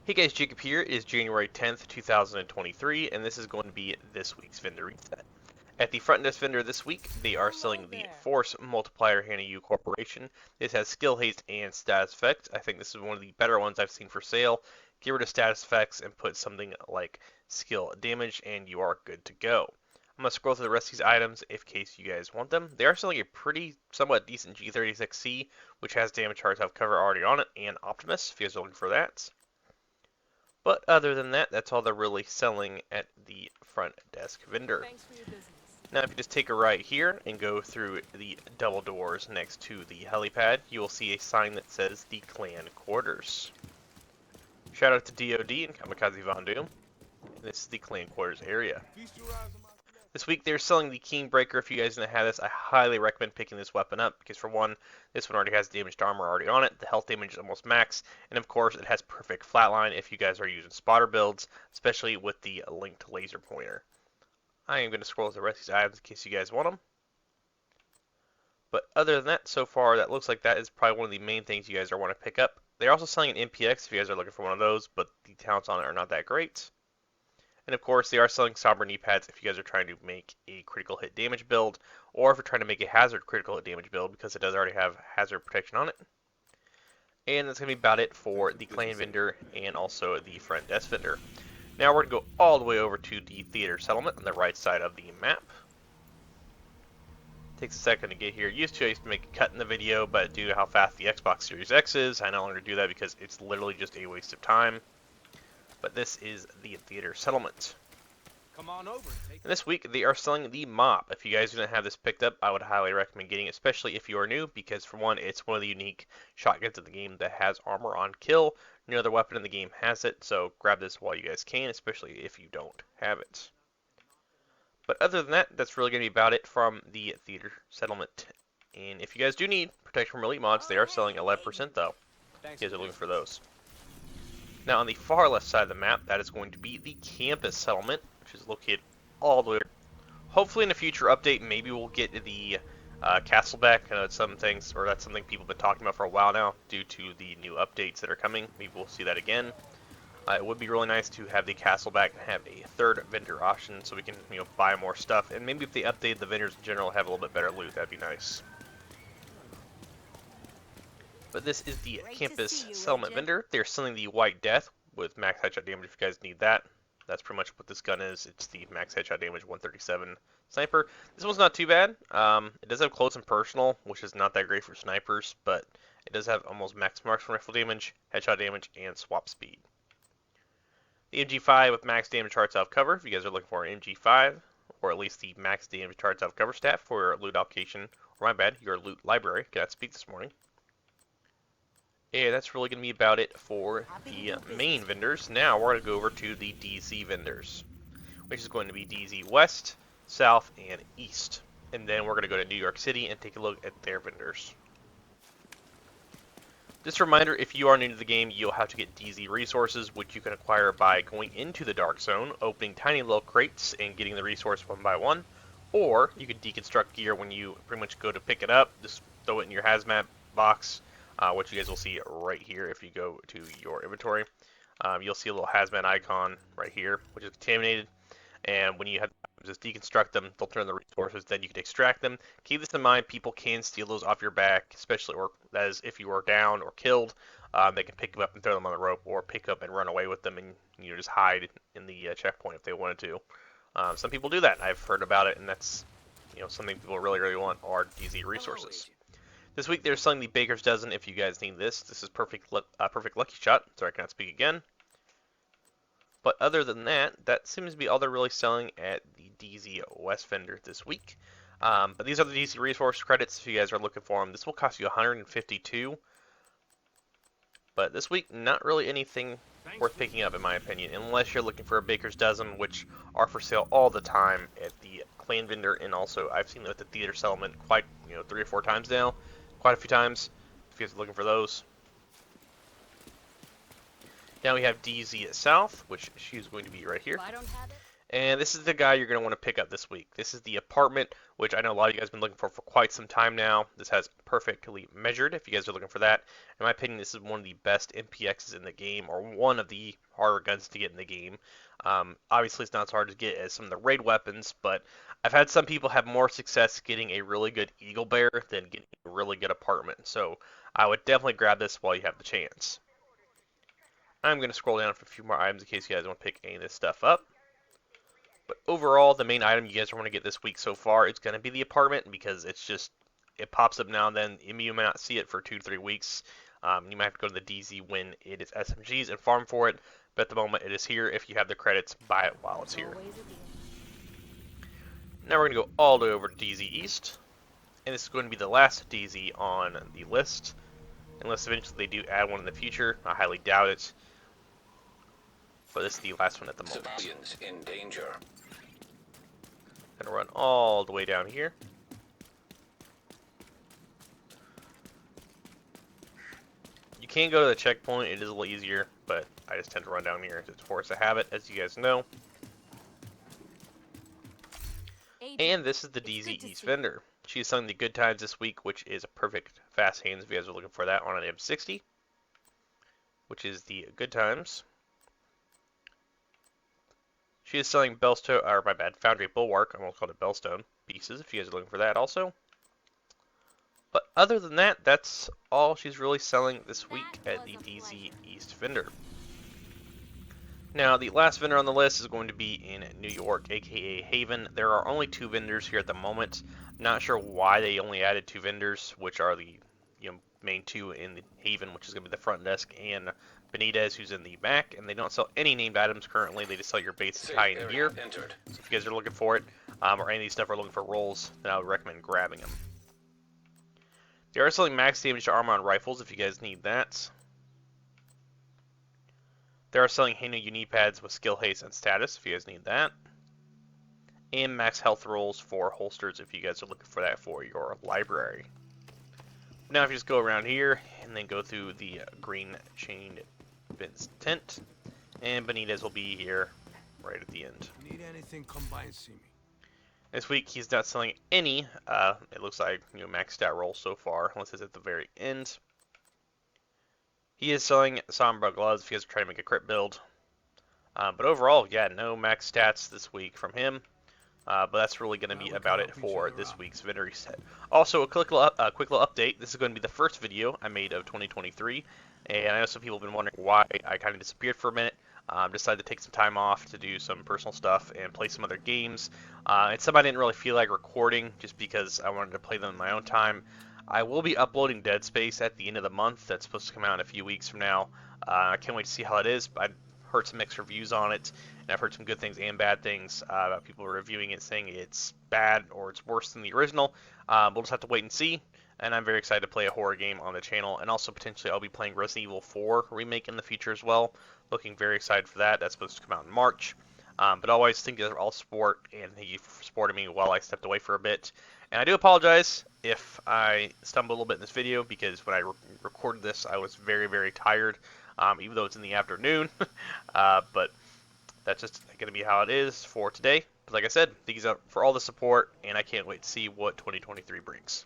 Hey guys, Jacob here. It is January 10th, 2023, and this is going to be this week's vendor reset. At the front desk vendor this week, they are selling the Force Multiplier Hannah U Corporation. This has skill haste and status effects. I think this is one of the better ones I've seen for sale. Get rid of status effects and put something like skill damage, and you are good to go. I'm going to scroll through the rest of these items in case you guys want them. They are selling a pretty, somewhat decent G36C, which has damage hearts have cover already on it, and Optimus, if you guys are looking for that. But other than that, that's all they're really selling at the front desk vendor. Now, if you just take a right here and go through the double doors next to the helipad, you will see a sign that says the Clan Quarters. Shout out to DoD and Kamikaze Von Doom. This is the Clan Quarters area. This week they're selling the King Breaker. If you guys didn't have this, I highly recommend picking this weapon up because for one, this one already has damaged armor already on it. The health damage is almost max, and of course it has perfect flatline if you guys are using spotter builds, especially with the linked laser pointer. I am going to scroll through the rest of these items in case you guys want them. But other than that, so far that looks like that is probably one of the main things you guys are want to pick up. They're also selling an MPX if you guys are looking for one of those, but the talents on it are not that great. And of course, they are selling Sombra knee pads if you guys are trying to make a critical hit damage build, or if you're trying to make a hazard critical hit damage build because it does already have hazard protection on it. And that's going to be about it for the clan vendor and also the front desk vendor. Now we're going to go all the way over to the theater settlement on the right side of the map. Takes a second to get here. I used to make a cut in the video, but due to how fast the Xbox Series X is, I no longer do that because it's literally just a waste of time. But this is the theater settlement. Come on over. And this week they are selling the mop. If you guys didn't have this picked up, I would highly recommend getting it, especially if you are new, because for one, it's one of the unique shotguns in the game that has armor on kill. No other weapon in the game has it, so grab this while you guys can, especially if you don't have it. But other than that, that's really going to be about it from the theater settlement. And if you guys do need protection from elite mods, they are selling 11% though. If you guys are looking for those. Now on the far left side of the map, that is going to be the campus settlement, which is located all the way. Hopefully in a future update, maybe we'll get the castle back. I know it's some things, or that's something people have been talking about for a while now, due to the new updates that are coming. Maybe we'll see that again. It would be really nice to have the castle back and have a third vendor option, so we can buy more stuff. And maybe if they update the vendors in general, have a little bit better loot. That'd be nice. But this is the campus settlement vendor. They're selling the White Death with max headshot damage if you guys need that. That's pretty much what this gun is. It's the max headshot damage 137 sniper. This one's not too bad. It does have close and personal, which is not that great for snipers, but it does have almost max marksman rifle damage, headshot damage, and swap speed. The MG5 with max damage hearts out of cover, if you guys are looking for an MG5, or at least the max damage hearts out of cover stat for your loot allocation, or my bad, your loot library. Cannot speak this morning. Yeah, that's really going to be about it for the main vendors. Now we're going to go over to the DZ vendors, which is going to be DZ West, South, and East. And then we're going to go to New York City and take a look at their vendors. Just a reminder, if you are new to the game, you'll have to get DZ resources, which you can acquire by going into the Dark Zone, opening tiny little crates, and getting the resource one by one. Or you can deconstruct gear when you pretty much go to pick it up. Just throw it in your hazmat box. Which you guys will see right here if you go to your inventory. You'll see a little hazmat icon right here, which is contaminated. And when you have to just deconstruct them, they'll turn the resources, then you can extract them. Keep this in mind, people can steal those off your back, especially, or that is if you are down or killed. They can pick them up and throw them on the rope, or pick up and run away with them and just hide in the checkpoint if they wanted to. Some people do that. I've heard about it, and that's something people really, really want are DZ resources. This week they're selling the Baker's Dozen if you guys need this. This is perfect lucky shot. Sorry, I cannot speak again. But other than that, that seems to be all they're really selling at the DZ West vendor this week. But these are the DZ resource credits if you guys are looking for them. This will cost you 152. But this week, not really anything worth picking up in my opinion, unless you're looking for a Baker's Dozen, which are for sale all the time at the clan vendor, and also I've seen them at the theater settlement quite 3 or 4 times now. Quite a few times, if you guys are looking for those. Now we have DZ South, which she's going to be right here. And this is the guy you're going to want to pick up this week. This is the apartment, which I know a lot of you guys have been looking for quite some time now. This has perfectly measured, if you guys are looking for that. In my opinion, this is one of the best MPXs in the game, or one of the harder guns to get in the game. Obviously, it's not as hard to get as some of the raid weapons, but I've had some people have more success getting a really good Eagle Bear than getting a really good apartment. So I would definitely grab this while you have the chance. I'm going to scroll down for a few more items in case you guys want to pick any of this stuff up. But overall, the main item you guys are going to get this week so far is going to be the apartment, because it's just, it pops up now and then. You may not see it for 2 to 3 weeks. You might have to go to the DZ when it is SMGs and farm for it. But at the moment, it is here. If you have the credits, buy it while it's here. Now we're going to go all the way over to DZ East. And this is going to be the last DZ on the list. Unless eventually they do add one in the future. I highly doubt it. But this is the last one at the moment. Civilians in danger. Gonna run all the way down here. You can go to the checkpoint, it is a little easier, but I just tend to run down here. It's forced to habit, as you guys know. And this is the DZ East vendor. She is selling the Good Times this week, which is a perfect fast hands if you guys are looking for that on an M60, which is the Good Times. She is selling Foundry Bulwark, I almost called it Bellstone, pieces, if you guys are looking for that also. But other than that, that's all she's really selling this week at the DZ East vendor. Now, the last vendor on the list is going to be in New York, aka Haven. There are only 2 vendors here at the moment. Not sure why they only added 2 vendors, which are the main 2 in the Haven, which is going to be the front desk and Benitez, who's in the back. And they don't sell any named items currently. They just sell your basic high-end gear. So if you guys are looking for it, or any of these stuff are looking for rolls, then I would recommend grabbing them. They are selling max damage to armor on rifles if you guys need that. They are selling Hano uni pads with skill haste and status if you guys need that. And max health rolls for holsters if you guys are looking for that for your library. Now if you just go around here and then go through the green chained fence tent, and Benitez will be here right at the end. Need anything, come by and see me. This week he's not selling any, it looks like, max stat rolls so far, unless it's at the very end. He is selling Sombra gloves if you guys are trying to make a crit build. But overall, yeah, no max stats this week from him. But that's really going to be about it for this week's vendor reset. Also, a quick little update. This is going to be the first video I made of 2023. And I know some people have been wondering why I kind of disappeared for a minute. Decided to take some time off to do some personal stuff and play some other games. It's something I didn't really feel like recording just because I wanted to play them in my own time. I will be uploading Dead Space at the end of the month. That's supposed to come out in a few weeks from now. I can't wait to see how it is. I've heard some mixed reviews on it, and I've heard some good things and bad things about people reviewing it, saying it's bad or it's worse than the original. We'll just have to wait and see. And I'm very excited to play a horror game on the channel, and also potentially I'll be playing Resident Evil 4 remake in the future as well. Looking very excited for that. That's supposed to come out in March. But always think they're all support, and thank you for supporting me while I stepped away for a bit. And I do apologize if I stumbled a little bit in this video, because when I recorded this, I was very, very tired, even though it's in the afternoon. But that's just going to be how it is for today. But like I said, thank you for all the support, and I can't wait to see what 2023 brings.